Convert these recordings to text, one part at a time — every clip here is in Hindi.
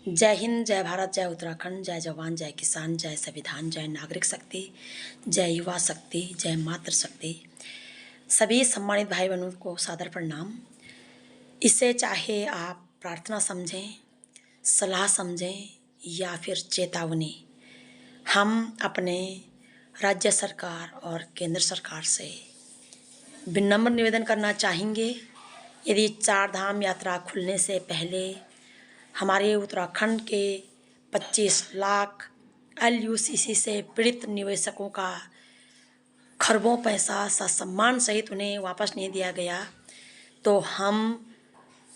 जय हिंद, जय भारत, जय उत्तराखंड, जय जवान, जय किसान, जय संविधान, जय नागरिक शक्ति, जय युवा शक्ति, जय मातृशक्ति। सभी सम्मानित भाई बहनों को सादर प्रणाम। इसे चाहे आप प्रार्थना समझें, सलाह समझें या फिर चेतावनी, हम अपने राज्य सरकार और केंद्र सरकार से विनम्र निवेदन करना चाहेंगे। यदि चार धाम यात्रा खुलने से पहले हमारे उत्तराखंड के 25 लाख LUCC से पीड़ित निवेशकों का खरबों पैसा ससम्मान सहित उन्हें वापस नहीं दिया गया तो हम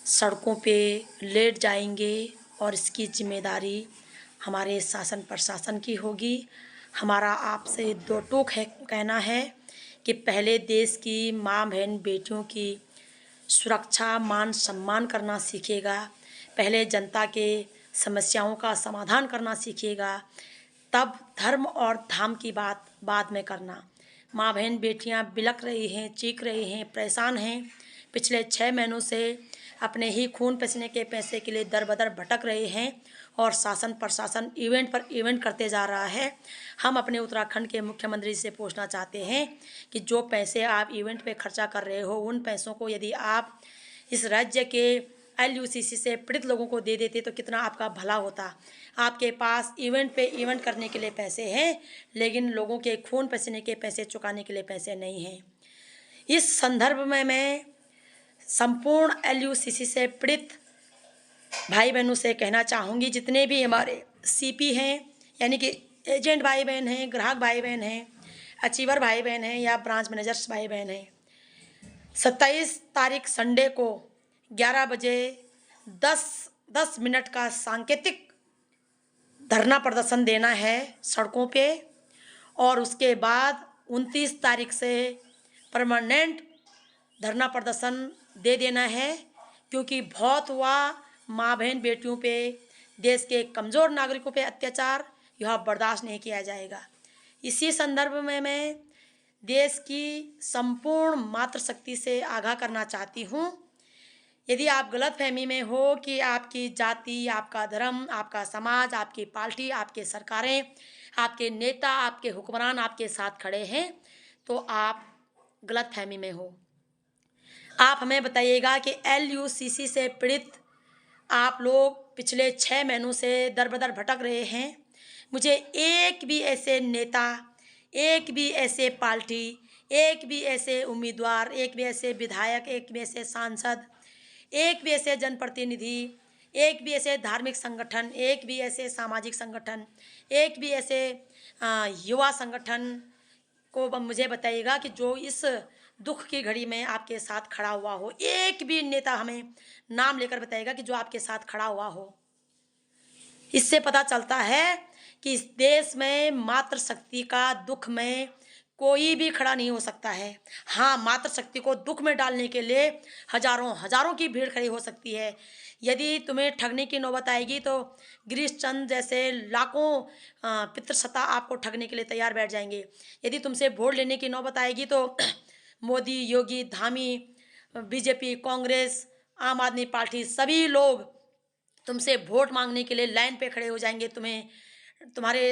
सड़कों पे लेट जाएंगे और इसकी जिम्मेदारी हमारे शासन प्रशासन की होगी। हमारा आपसे दो टूक है कहना है कि पहले देश की माँ बहन बेटियों की सुरक्षा मान सम्मान करना सीखेगा, पहले जनता के समस्याओं का समाधान करना सीखेगा, तब धर्म और धाम की बात बाद में करना। माँ बहन बेटियां बिलख रही हैं, चीख रही हैं, परेशान हैं। पिछले 6 महीनों से अपने ही खून पसीने के पैसे के लिए दर बदर भटक रहे हैं और शासन प्रशासन इवेंट पर इवेंट करते जा रहा है। हम अपने उत्तराखंड के मुख्यमंत्री से पूछना चाहते हैं कि जो पैसे आप इवेंट पे खर्चा कर रहे हो, उन पैसों को यदि आप इस राज्य के LUCC से पीड़ित लोगों को दे देते तो कितना आपका भला होता। आपके पास इवेंट पे इवेंट करने के लिए पैसे हैं, लेकिन लोगों के खून पसीने के पैसे चुकाने के लिए पैसे नहीं हैं। इस संदर्भ में मैं संपूर्ण LUCC से पीड़ित भाई बहनों से कहना चाहूँगी, जितने भी हमारे CP हैं, यानी कि एजेंट भाई बहन हैं, ग्राहक भाई बहन हैं, अचीवर भाई बहन हैं या ब्रांच मैनेजर्स भाई बहन हैं, 27 तारीख संडे को 11 बजे 10 मिनट का सांकेतिक धरना प्रदर्शन देना है सड़कों पे और उसके बाद 29 तारीख से परमानेंट धरना प्रदर्शन दे देना है, क्योंकि बहुत हुआ माँ बहन बेटियों पे, देश के कमज़ोर नागरिकों पे अत्याचार, यह बर्दाश्त नहीं किया जाएगा। इसी संदर्भ में मैं देश की संपूर्ण मातृशक्ति से आगाह करना चाहती हूँ, यदि आप गलतफहमी में हो कि आपकी जाति, आपका धर्म, आपका समाज, आपकी पार्टी, आपके सरकारें, आपके नेता, आपके हुक्मरान आपके साथ खड़े हैं, तो आप गलतफहमी में हो। आप हमें बताइएगा कि LUCC से पीड़ित आप लोग पिछले 6 महीनों से दर बदर भटक रहे हैं। मुझे एक भी ऐसे नेता, एक भी ऐसे पार्टी, एक भी ऐसे उम्मीदवार, एक भी ऐसे विधायक, एक भी ऐसे सांसद, एक भी ऐसे जनप्रतिनिधि, एक भी ऐसे धार्मिक संगठन, एक भी ऐसे सामाजिक संगठन, एक भी ऐसे युवा संगठन को मुझे बताइएगा कि जो इस दुख की घड़ी में आपके साथ खड़ा हुआ हो। एक भी नेता हमें नाम लेकर बताइएगा कि जो आपके साथ खड़ा हुआ हो। इससे पता चलता है कि इस देश में मातृशक्ति का दुख में कोई भी खड़ा नहीं हो सकता है। हाँ, मातृशक्ति को दुख में डालने के लिए हजारों की भीड़ खड़ी हो सकती है। यदि तुम्हें ठगने की नौबत आएगी तो गिरीश चंद जैसे लाखों पितृसत्ता आपको ठगने के लिए तैयार बैठ जाएंगे। यदि तुमसे वोट लेने की नौबत आएगी तो मोदी, योगी, धामी, BJP, कांग्रेस, आम आदमी पार्टी, सभी लोग तुमसे वोट मांगने के लिए लाइन पे खड़े हो जाएंगे। तुम्हारे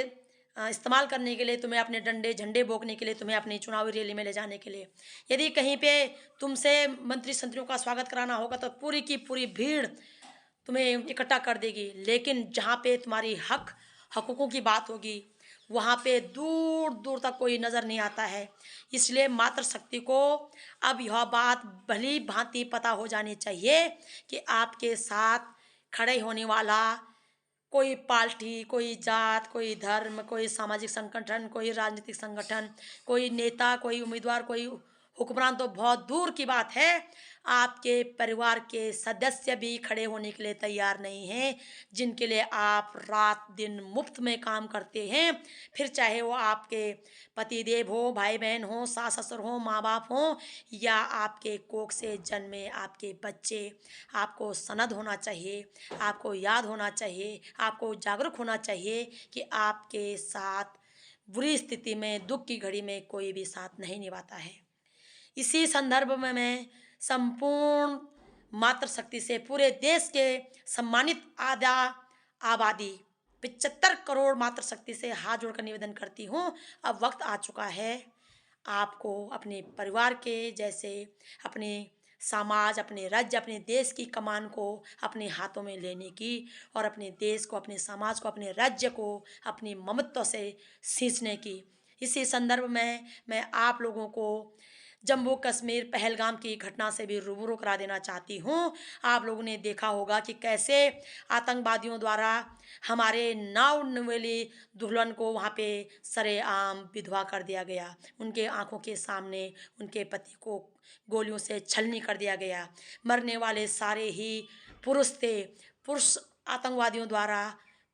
इस्तेमाल करने के लिए, तुम्हें अपने डंडे झंडे बोकने के लिए, तुम्हें अपनी चुनावी रैली में ले जाने के लिए। यदि कहीं पे तुमसे मंत्री संतरियों का स्वागत कराना होगा तो पूरी की पूरी भीड़ तुम्हें इकट्ठा कर देगी। लेकिन जहाँ पे तुम्हारी हकूक़ों की बात होगी, वहाँ पे दूर दूर तक कोई नज़र नहीं आता है। इसलिए मातृशक्ति को अब यह बात भली भांति पता हो जानी चाहिए कि आपके साथ खड़े होने वाला कोई पार्टी, कोई जात, कोई धर्म, कोई सामाजिक संगठन, कोई राजनीतिक संगठन, कोई नेता, कोई उम्मीदवार, कोई हुक्मरान तो बहुत दूर की बात है, आपके परिवार के सदस्य भी खड़े होने के लिए तैयार नहीं हैं, जिनके लिए आप रात दिन मुफ्त में काम करते हैं। फिर चाहे वो आपके पतिदेव हो, भाई बहन हो, सास ससुर हो, माँ बाप हो, या आपके कोख से जन्मे आपके बच्चे। आपको सनद होना चाहिए, आपको याद होना चाहिए, आपको जागरूक होना चाहिए कि आपके साथ बुरी स्थिति में, दुख की घड़ी में कोई भी साथ नहीं निभाता है। इसी संदर्भ में मैं संपूर्ण मातृशक्ति से पूरे देश के सम्मानित आबादी 75 करोड़ मातृशक्ति से हाथ जोड़कर निवेदन करती हूँ, अब वक्त आ चुका है आपको अपने परिवार के जैसे अपने समाज, अपने राज्य, अपने देश की कमान को अपने हाथों में लेने की और अपने देश को, अपने समाज को, अपने राज्य को अपनी ममत्व से सींचने की। इसी संदर्भ में मैं आप लोगों को जम्मू कश्मीर पहलगाम की घटना से भी रूबरू करा देना चाहती हूँ। आप लोगों ने देखा होगा कि कैसे आतंकवादियों द्वारा हमारे नवनवेली दुल्हन को वहाँ पे सरेआम विधवा कर दिया गया। उनके आंखों के सामने उनके पति को गोलियों से छलनी कर दिया गया। मरने वाले सारे ही पुरुष थे। पुरुष आतंकवादियों द्वारा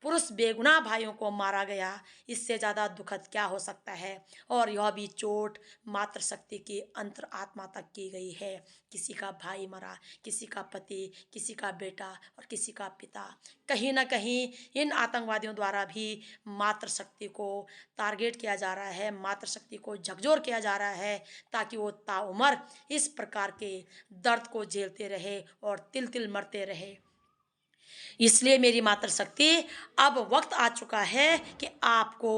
पुरुष बेगुनाह भाइयों को मारा गया। इससे ज़्यादा दुखद क्या हो सकता है। और यह भी चोट मातृशक्ति की अंतर आत्मा तक की गई है। किसी का भाई मरा, किसी का पति, किसी का बेटा और किसी का पिता। कहीं ना कहीं इन आतंकवादियों द्वारा भी मातृशक्ति को टारगेट किया जा रहा है, मातृशक्ति को झकझोर किया जा रहा है, ताकि वो ताउम्र इस प्रकार के दर्द को झेलते रहे और तिल तिल मरते रहे। इसलिए मेरी मातृशक्ति, अब वक्त आ चुका है कि आपको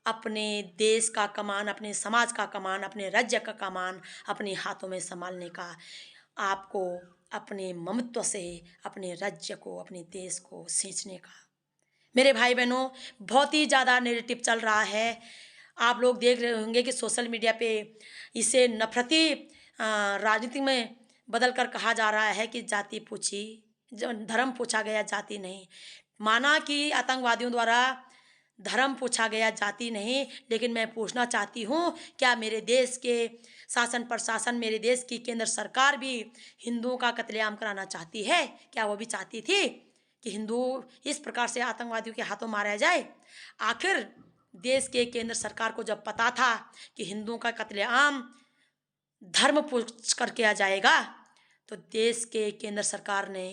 अपने देश का कमान, अपने समाज का कमान, अपने राज्य का कमान अपने हाथों में संभालने का, आपको अपने ममत्व से अपने राज्य को, अपने देश को सींचने का। मेरे भाई बहनों, बहुत ही ज़्यादा नेगेटिव चल रहा है। आप लोग देख रहे होंगे कि सोशल मीडिया पे इसे नफरती राजनीति में बदल कर कहा जा रहा है कि जाति पूछी, धर्म पूछा गया, जाति नहीं। माना कि आतंकवादियों द्वारा धर्म पूछा गया, जाति नहीं, लेकिन मैं पूछना चाहती हूँ, क्या मेरे देश के शासन प्रशासन, मेरे देश की केंद्र सरकार भी हिंदुओं का कत्लेआम कराना चाहती है? क्या वो भी चाहती थी कि हिंदू इस प्रकार से आतंकवादियों के हाथों मारा जाए? आखिर देश के केंद्र सरकार को जब पता था कि हिंदुओं का कत्लेआम धर्म पूछ कर किया जाएगा, तो देश के केंद्र सरकार ने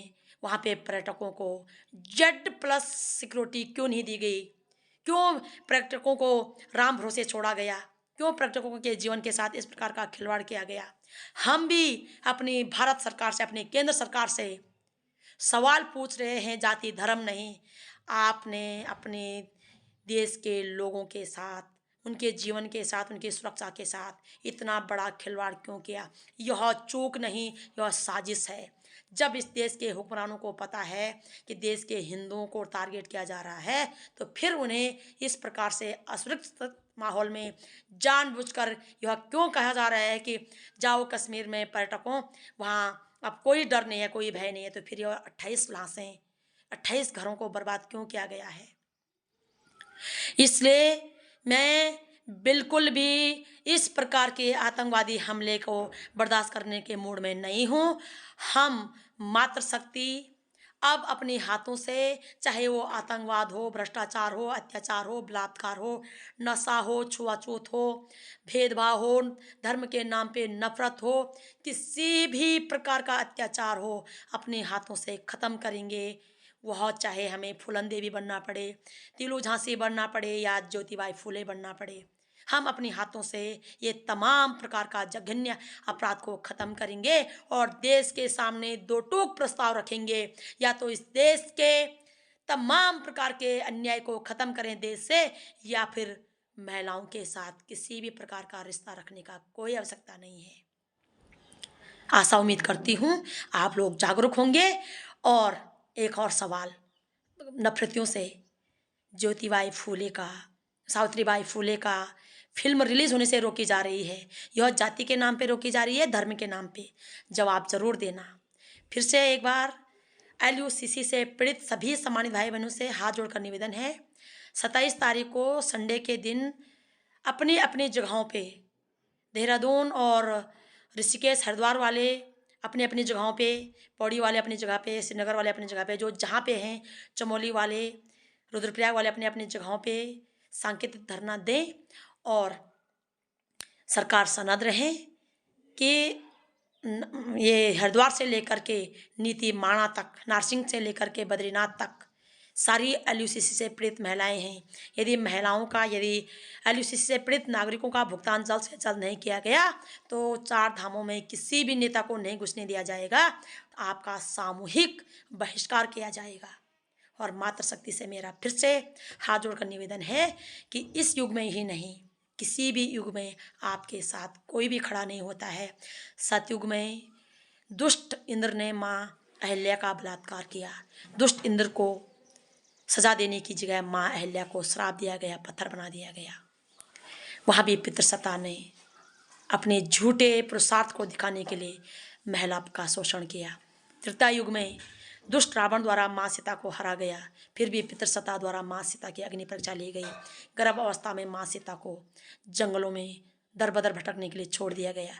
वहाँ पे पर्यटकों को Z+ सिक्योरिटी क्यों नहीं दी गई? क्यों पर्यटकों को राम भरोसे छोड़ा गया? क्यों पर्यटकों के जीवन के साथ इस प्रकार का खिलवाड़ किया गया? हम भी अपनी भारत सरकार से, अपने केंद्र सरकार से सवाल पूछ रहे हैं, जाति धर्म नहीं। आपने अपने देश के लोगों के साथ, उनके जीवन के साथ, उनकी सुरक्षा के साथ इतना बड़ा खिलवाड़ क्यों किया? यह चूक नहीं, यह साजिश है। जब इस देश के हुक्मरानों को पता है कि देश के हिंदुओं को टारगेट किया जा रहा है, तो फिर उन्हें इस प्रकार से असुरक्षित माहौल में जानबूझकर यह क्यों कहा जा रहा है कि जाओ कश्मीर में पर्यटकों, वहाँ अब कोई डर नहीं है, कोई भय नहीं है। तो फिर यह 28 लाशें, 28 घरों को बर्बाद क्यों किया गया है? इसलिए मैं बिल्कुल भी इस प्रकार के आतंकवादी हमले को बर्दाश्त करने के मूड में नहीं हूँ। हम मातृशक्ति अब अपने हाथों से, चाहे वो आतंकवाद हो, भ्रष्टाचार हो, अत्याचार हो, बलात्कार हो, नशा हो, छुआछूत हो, भेदभाव हो, धर्म के नाम पे नफरत हो, किसी भी प्रकार का अत्याचार हो, अपने हाथों से ख़त्म करेंगे। वह चाहे हमें फूलन देवी बनना पड़े, तिलू झांसी बनना पड़े या ज्योतिबाई फूले बनना पड़े, हम अपने हाथों से ये तमाम प्रकार का जघन्य अपराध को ख़त्म करेंगे और देश के सामने दो टूक प्रस्ताव रखेंगे। या तो इस देश के तमाम प्रकार के अन्याय को ख़त्म करें देश से, या फिर महिलाओं के साथ किसी भी प्रकार का रिश्ता रखने का कोई आवश्यकता नहीं है। आशा उम्मीद करती हूँ आप लोग जागरूक होंगे। और एक और सवाल, नफरतियों से ज्योतिबाई फूले का, सावित्रीबाई फूले का फिल्म रिलीज होने से रोकी जा रही है। यह जाति के नाम पे रोकी जा रही है, धर्म के नाम पे? जवाब जरूर देना। फिर से एक बार LUCC से पीड़ित सभी सम्मानित भाई बहनों से हाथ जोड़कर निवेदन है, 27 तारीख को संडे के दिन अपनी अपनी जगहों पे, देहरादून और ऋषिकेश हरिद्वार वाले अपनी अपनी जगहों पे, पौड़ी वाले अपनी जगह पे, श्रीनगर वाले अपनी जगह पे, जो जहाँ पे हैं, चमोली वाले, रुद्रप्रयाग वाले अपने अपनी जगहों पे सांकेतिक धरना दें और सरकार सनद रहे कि ये हरिद्वार से लेकर के नीति माणा तक, नारसिंह से लेकर के बद्रीनाथ तक सारी LUCC से पीड़ित महिलाएं हैं। यदि महिलाओं का, यदि LUCC से पीड़ित नागरिकों का भुगतान जल्द से जल्द नहीं किया गया तो 4 धामों में किसी भी नेता को नहीं घुसने दिया जाएगा। आपका सामूहिक बहिष्कार किया जाएगा और मातृशक्ति से मेरा फिर से हाथ जोड़कर निवेदन है कि इस युग में ही नहीं, किसी भी युग में आपके साथ कोई भी खड़ा नहीं होता है। सतयुग में दुष्ट इंद्र ने माँ अहिल्या का बलात्कार किया। दुष्ट इंद्र को सजा देने की जगह माँ अहिल्या को श्राप दिया गया, पत्थर बना दिया गया। वहाँ भी पितृसत्ता ने अपने झूठे पुरुषार्थ को दिखाने के लिए महिला का शोषण किया। त्रेता युग में दुष्ट रावण द्वारा माँ सीता को हरा गया, फिर भी पितृसत्ता द्वारा माँ सीता की अग्नि परीक्षा ली गई। गर्भ अवस्था में माँ सीता को जंगलों में दर बदर भटकने के लिए छोड़ दिया गया।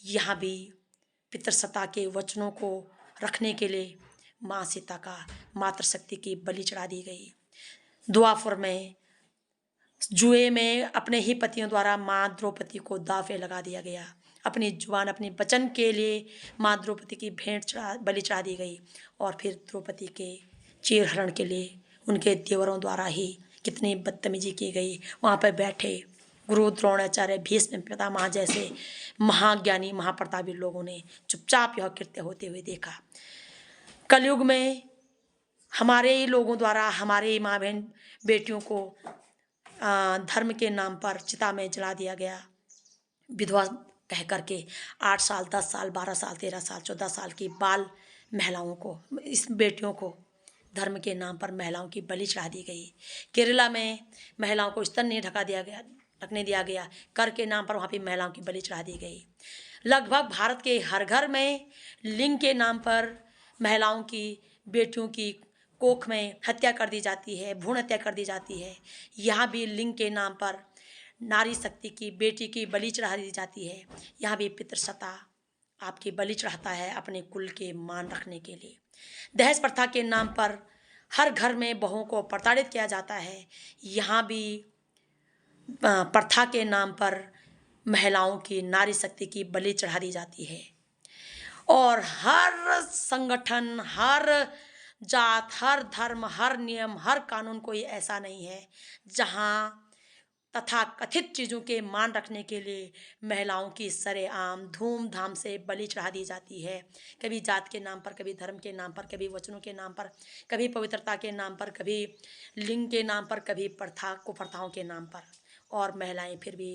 यहाँ भी पितृसत्ता के वचनों को रखने के लिए माँ सीता का मातृशक्ति की बलि चढ़ा दी गई। द्वापर में जुए में अपने ही पतियों द्वारा माँ द्रौपदी को दाव पे लगा दिया गया। अपनी जुबान, अपने वचन के लिए माँ द्रौपदी की बलि चढ़ा दी गई। और फिर द्रौपदी के चीरहरण के लिए उनके देवरों द्वारा ही कितनी बदतमीजी की गई। वहाँ पर बैठे गुरु द्रोणाचार्य, भीष्म पितामह जैसे महाज्ञानी महाप्रतापी लोगों ने चुपचाप यह कृत्य होते हुए देखा। कलयुग में हमारे ही लोगों द्वारा हमारे ही माँ बहन बेटियों को धर्म के नाम पर चिता में जला दिया गया। विधवा कह करके 8 साल, 10 साल, 12 साल, 13 साल, 14 साल की बाल महिलाओं को, इस बेटियों को धर्म के नाम पर महिलाओं की बलि चढ़ा दी गई। केरला में महिलाओं को स्तन नहीं ढकने दिया गया, कर के नाम पर वहाँ पे महिलाओं की बलि चढ़ा दी गई। लगभग भारत के हर घर में लिंग के नाम पर महिलाओं की, बेटियों की कोख में हत्या कर दी जाती है, भ्रूण हत्या कर दी जाती है। यहाँ भी लिंग के नाम पर नारी शक्ति की, बेटी की बलि चढ़ा दी जाती है। यहाँ भी पितृसत्ता आपकी बलि चढ़ाता है अपने कुल के मान रखने के लिए। दहेज प्रथा के नाम पर हर घर में बहुओं को प्रताड़ित किया जाता है। यहाँ भी प्रथा के नाम पर महिलाओं की, नारी शक्ति की बलि चढ़ा दी जाती है। और हर संगठन, हर जात, हर धर्म, हर नियम, हर कानून कोई ऐसा नहीं है जहाँ तथा कथित चीज़ों के मान रखने के लिए महिलाओं की सरेआम धूमधाम से बलि चढ़ा दी जाती है। कभी जात के नाम पर, कभी धर्म के नाम पर, कभी वचनों के नाम पर, कभी पवित्रता के नाम पर, कभी लिंग के नाम पर, कभी कुप्रथाओं के नाम पर। और महिलाएं फिर भी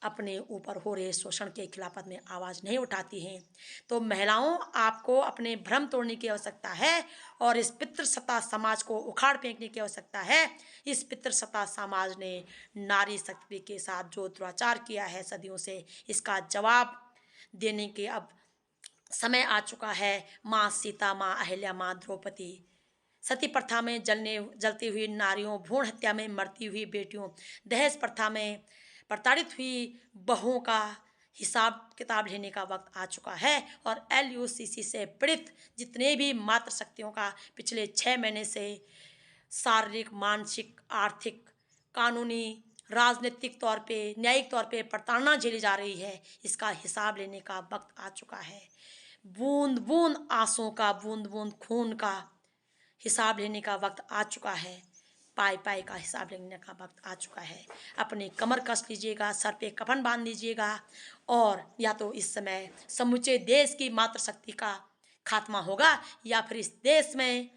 अपने ऊपर हो रहे शोषण के खिलाफ में आवाज़ नहीं उठाती हैं। तो महिलाओं, आपको अपने भ्रम तोड़ने की आवश्यकता है और इस पितृसत्ता समाज को उखाड़ फेंकने की आवश्यकता है। इस पितृसत्ता समाज ने नारी शक्ति के साथ जो दुराचार किया है सदियों से, इसका जवाब देने के अब समय आ चुका है। माँ सीता, माँ अहिल्या, माँ द्रौपदी, सती प्रथा में जलती हुई नारियों, भ्रूण हत्या में मरती हुई बेटियों, दहेज प्रथा में प्रताड़ित हुई बहुओं का हिसाब किताब लेने का वक्त आ चुका है। और LUCC से पीड़ित जितने भी मातृशक्तियों का पिछले 6 महीने से शारीरिक, मानसिक, आर्थिक, कानूनी, राजनीतिक तौर पे, न्यायिक तौर पे प्रताड़ना झेली जा रही है, इसका हिसाब लेने का वक्त आ चुका है। बूंद बूंद आंसुओं का, बूंद बूंद खून का हिसाब लेने का वक्त आ चुका है। पाई पाई का हिसाब लेने का वक्त आ चुका है। अपनी कमर कस लीजिएगा, सर पे कफन बांध लीजिएगा और या तो इस समय समूचे देश की मातृशक्ति का खात्मा होगा या फिर इस देश में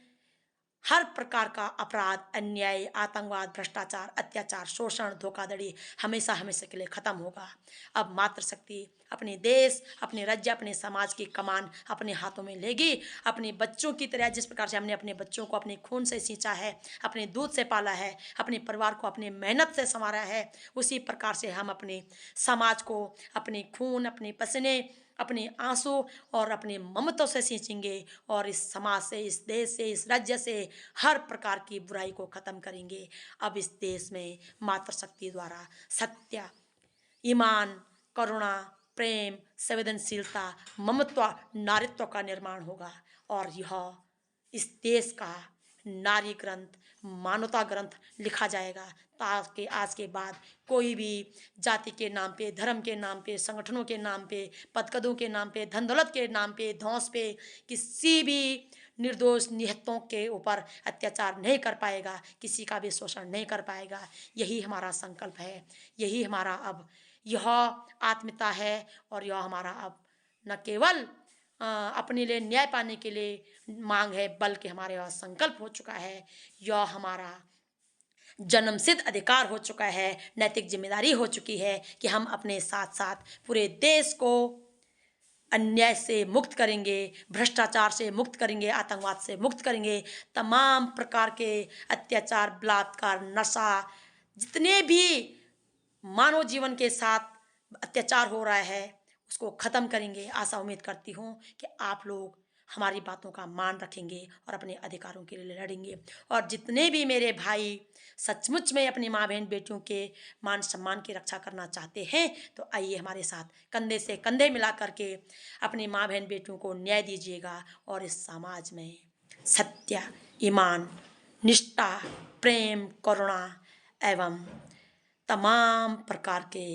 हर प्रकार का अपराध, अन्याय, आतंकवाद, भ्रष्टाचार, अत्याचार, शोषण, धोखाधड़ी हमेशा हमेशा के लिए खत्म होगा। अब मातृशक्ति अपने देश, अपने राज्य, अपने समाज की कमान अपने हाथों में लेगी। अपने बच्चों की तरह जिस प्रकार से हमने अपने बच्चों को अपने खून से सींचा है, अपने दूध से पाला है, अपने परिवार को अपने मेहनत से संवारा है, उसी प्रकार से हम अपने समाज को अपने खून, अपने पसीने, अपने आंसू और अपने ममता से सींचेंगे और इस समाज से, इस देश से, इस राज्य से हर प्रकार की बुराई को खत्म करेंगे। अब इस देश में मातृशक्ति द्वारा सत्य, ईमान, करुणा, प्रेम, संवेदनशीलता, ममत्व, नारित्व का निर्माण होगा और यह इस देश का नारी ग्रंथ, मानवता ग्रंथ लिखा जाएगा ताकि आज के बाद कोई भी जाति के नाम पे, धर्म के नाम पे, संगठनों के नाम पे, पदकदों के नाम पे, धन दौलत के नाम पे, धौंस पे किसी भी निर्दोष निहत्तों के ऊपर अत्याचार नहीं कर पाएगा, किसी का भी शोषण नहीं कर पाएगा। यही हमारा संकल्प है, यही हमारा अब यह आत्मीयता है और यह हमारा अब न केवल अपने लिए न्याय पाने के लिए मांग है, बल्कि हमारे यहाँ संकल्प हो चुका है। यह हमारा जन्मसिद्ध अधिकार हो चुका है, नैतिक जिम्मेदारी हो चुकी है कि हम अपने साथ साथ पूरे देश को अन्याय से मुक्त करेंगे, भ्रष्टाचार से मुक्त करेंगे, आतंकवाद से मुक्त करेंगे, तमाम प्रकार के अत्याचार, बलात्कार, नशा, जितने भी मानव जीवन के साथ अत्याचार हो रहा है उसको ख़त्म करेंगे। आशा उम्मीद करती हूँ कि आप लोग हमारी बातों का मान रखेंगे और अपने अधिकारों के लिए लड़ेंगे। और जितने भी मेरे भाई सचमुच में अपनी माँ बहन बेटियों के मान सम्मान की रक्षा करना चाहते हैं तो आइए हमारे साथ कंधे से कंधे मिला करके अपनी माँ बहन बेटियों को न्याय दीजिएगा और इस समाज में सत्य, ईमान, निष्ठा, प्रेम, करुणा एवं तमाम प्रकार के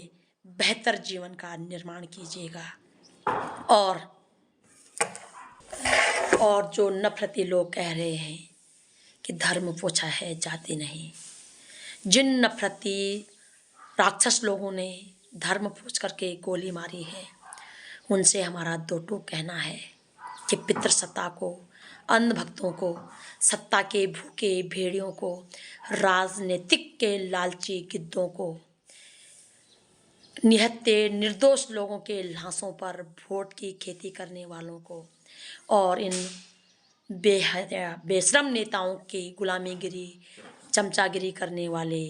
बेहतर जीवन का निर्माण कीजिएगा। और जो नफरती लोग कह रहे हैं कि धर्म पूछा है जाति नहीं, जिन नफरती राक्षस लोगों ने धर्म पूछ करके गोली मारी है उनसे हमारा दो टूक कहना है कि पितृसत्ता को, अंधभक्तों को, सत्ता के भूखे भेड़ियों को, राजनीतिक के लालची गिद्धों को, निहत्थे निर्दोष लोगों के लाशों पर वोट की खेती करने वालों को और इन बेशरम नेताओं की गुलामीगिरी, चमचागिरी करने वाले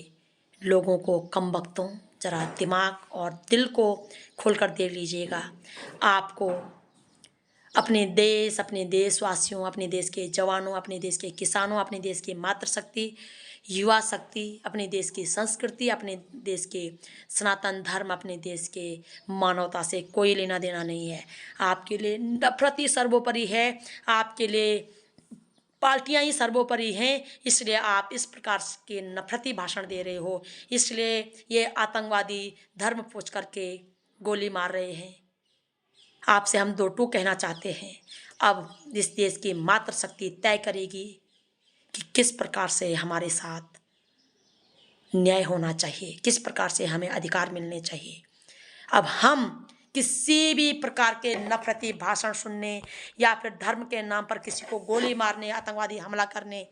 लोगों को, कम वक्तों, जरा दिमाग और दिल को खोलकर देख लीजिएगा। आपको अपने देश, अपने देशवासियों, अपने देश के जवानों, अपने देश के किसानों, अपने देश की मातृशक्ति, युवा शक्ति, अपने देश की संस्कृति, अपने देश के सनातन धर्म, अपने देश के मानवता से कोई लेना देना नहीं है। आपके लिए नफरत ही सर्वोपरि है, आपके लिए पार्टियां ही सर्वोपरि हैं, इसलिए आप इस प्रकार के नफरती भाषण दे रहे हो, इसलिए ये आतंकवादी धर्म पूछ करके गोली मार रहे हैं। आपसे हम दो टूक कहना चाहते हैं, अब इस देश की मातृशक्ति तय करेगी कि किस प्रकार से हमारे साथ न्याय होना चाहिए, किस प्रकार से हमें अधिकार मिलने चाहिए। अब हम किसी भी प्रकार के नफरती भाषण सुनने या फिर धर्म के नाम पर किसी को गोली मारने, आतंकवादी हमला करने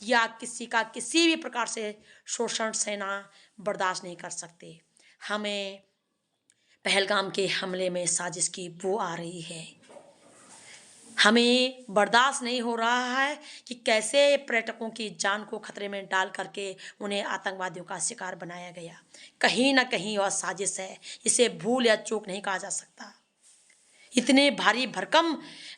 या किसी का किसी भी प्रकार से शोषण सहना बर्दाश्त नहीं कर सकते। हमें पहलगाम के हमले में साजिश की बू आ रही है। हमें बर्दाश्त नहीं हो रहा है कि कैसे पर्यटकों की जान को खतरे में डाल करके उन्हें आतंकवादियों का शिकार बनाया गया। कहीं ना कहीं वह साजिश है, इसे भूल या चूक नहीं कहा जा सकता। इतने भारी भरकम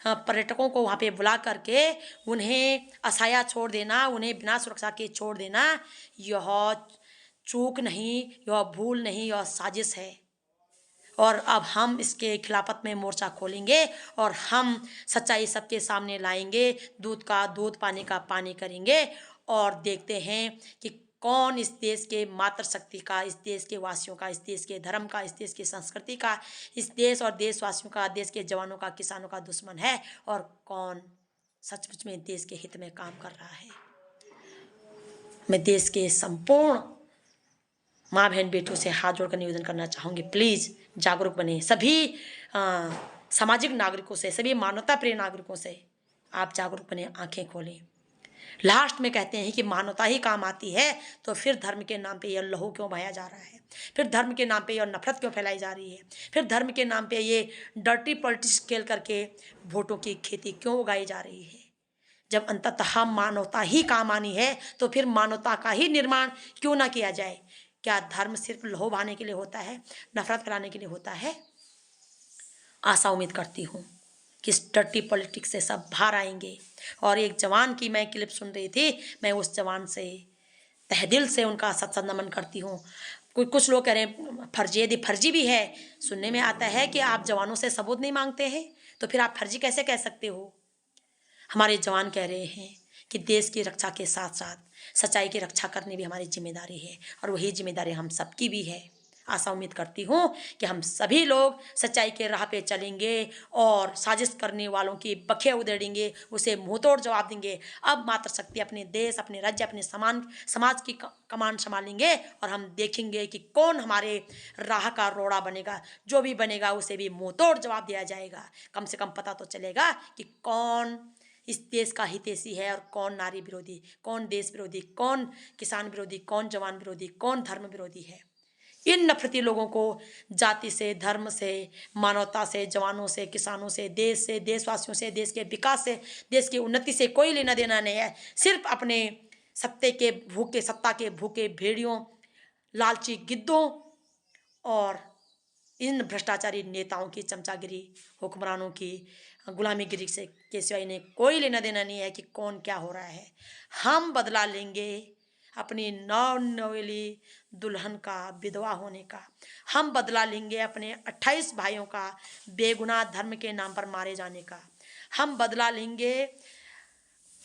पर्यटकों को वहाँ पे बुला करके उन्हें असहाय छोड़ देना, उन्हें बिना सुरक्षा के छोड़ देना, यह चूक नहीं, यह भूल नहीं, यह साजिश है। और अब हम इसके खिलाफत में मोर्चा खोलेंगे और हम सच्चाई सबके सामने लाएंगे, दूध का दूध, पानी का पानी करेंगे और देखते हैं कि कौन इस देश के मातृशक्ति का, इस देश के वासियों का, इस देश के धर्म का, इस देश की संस्कृति का, इस देश और देशवासियों का, देश के जवानों का, किसानों का दुश्मन है और कौन सचमुच में देश के हित में काम कर रहा है। मैं देश के संपूर्ण माँ बहन बेटियों से हाथ जोड़कर निवेदन करना चाहूँगी, प्लीज़ जागरूक बने। सभी सामाजिक नागरिकों से, सभी मानवता प्रिय नागरिकों से आप जागरूक बने, आंखें खोलें। लास्ट में कहते हैं कि मानवता ही काम आती है, तो फिर धर्म के नाम पे यह लहू क्यों बहाया जा रहा है, फिर धर्म के नाम पे यह नफरत क्यों फैलाई जा रही है, फिर धर्म के नाम पे ये डर्टी पॉलिटिक्स खेल करके वोटों की खेती क्यों उगाई जा रही है। जब अंततः मानवता ही काम आनी है तो फिर मानवता का ही निर्माण क्यों ना किया जाए। क्या धर्म सिर्फ लहू बहाने के लिए होता है, नफरत फैलाने के लिए होता है? आशा उम्मीद करती हूँ कि इस डर्टी पॉलिटिक्स से सब बाहर आएंगे। और एक जवान की मैं क्लिप सुन रही थी, मैं उस जवान से तहदिल से उनका सत नमन करती हूँ। कुछ लोग कह रहे हैं फर्जी, यदि फर्जी भी है, सुनने में आता है कि आप जवानों से सबूत नहीं मांगते हैं, तो फिर आप फर्जी कैसे कह सकते हो। हमारे जवान कह रहे हैं कि देश की रक्षा के साथ साथ सच्चाई की रक्षा करनी भी हमारी जिम्मेदारी है और वही जिम्मेदारी हम सबकी भी है। आशा उम्मीद करती हूँ कि हम सभी लोग सच्चाई के राह पे चलेंगे और साजिश करने वालों की बखें उधेड़ेंगे, उसे मुंहतोड़ जवाब देंगे। अब मातृशक्ति अपने देश, अपने राज्य, अपने समाज की कमान संभालेंगे और हम देखेंगे कि कौन हमारे राह का रोड़ा बनेगा। जो भी बनेगा उसे भी मुंहतोड़ जवाब दिया जाएगा। कम से कम पता तो चलेगा कि कौन इस देश का हितैषी है और कौन नारी विरोधी, कौन देश विरोधी, कौन किसान विरोधी, कौन जवान विरोधी, कौन धर्म विरोधी है। इन नफरती लोगों को जाति से, धर्म से, मानवता से, जवानों से, किसानों से, देश से, देशवासियों से, देश के विकास से, देश की उन्नति से कोई लेना देना नहीं है। सिर्फ अपने सत्ता के भूखे भेड़ियों, लालची गिद्धों और इन भ्रष्टाचारी नेताओं की चमचागिरी, हुक्मरानों की गुलामीगिरी से के सिवाय इन्हें कोई लेना देना नहीं है कि कौन क्या हो रहा है। हम बदला लेंगे अपनी नवेली दुल्हन का विधवा होने का। हम बदला लेंगे अपने 28 भाइयों का बेगुनाह धर्म के नाम पर मारे जाने का। हम बदला लेंगे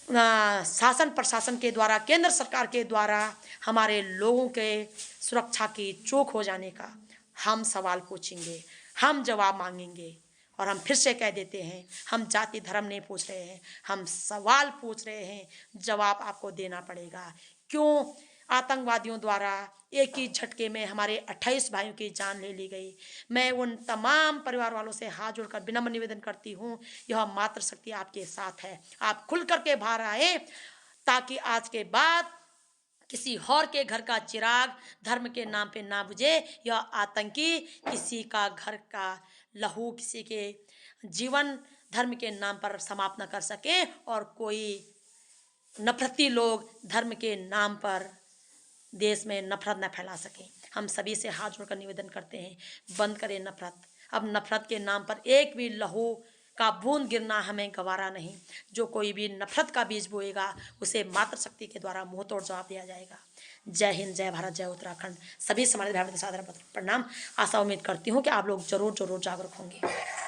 शासन प्रशासन के द्वारा, केंद्र सरकार के द्वारा हमारे लोगों के सुरक्षा की चूक हो जाने का। हम सवाल पूछेंगे, हम जवाब मांगेंगे और हम फिर से कह देते हैं, हम जाति धर्म नहीं पूछ रहे हैं, हम सवाल पूछ रहे हैं। जवाब आपको देना पड़ेगा। क्यों आतंकवादियों द्वारा एक ही झटके में हमारे 28 भाइयों की जान ले ली गई। मैं उन तमाम परिवार वालों से हाथ जोड़कर विनम्र निवेदन करती हूँ, यह मातृशक्ति आपके साथ है। आप खुल करके बाहर आए ताकि आज के बाद किसी और के घर का चिराग धर्म के नाम पे ना बुझे। यह आतंकी किसी का घर का लहू, किसी के जीवन धर्म के नाम पर समाप्त न कर सके और कोई नफरती लोग धर्म के नाम पर देश में नफरत न फैला सके। हम सभी से हाथ जोड़कर निवेदन करते हैं, बंद करें नफरत। अब नफरत के नाम पर एक भी लहू का बूंद गिरना हमें गवारा नहीं। जो कोई भी नफरत का बीज बोएगा उसे मातृशक्ति के द्वारा मुंहतोड़ जवाब दिया जाएगा। जय हिंद, जय भारत, जय उत्तराखंड। सभी समाज भाई बहनों को सादर प्रणाम। आशा उम्मीद करती हूँ कि आप लोग जरूर जागरूक होंगे।